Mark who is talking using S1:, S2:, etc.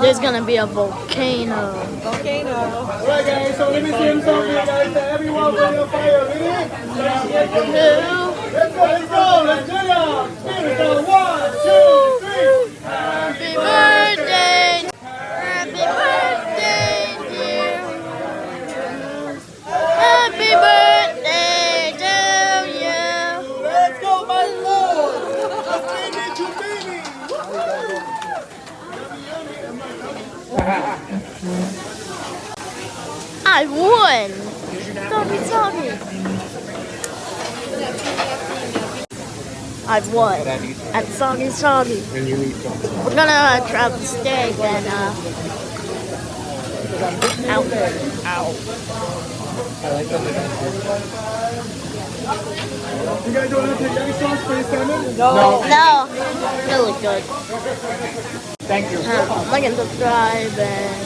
S1: There's gonna be a volcano.
S2: Volcano.
S3: Alright guys, so let me see him something guys. Everyone bring a fire, ready? Let's go, let's go, let's do it. Spirit on 1, 2, 3.
S1: Happy birthday! Happy birthday, dear. Happy birthday to you.
S3: Let's go, my lord. Let's bring it to baby.
S1: I won! Sorry. I won. At Soggy.
S3: And you need something.
S1: We're gonna try the steak and ow.
S3: I like that. You guys don't have any sauce for your salmon?
S1: No. Really good.
S3: Thank you.
S1: Like and subscribe and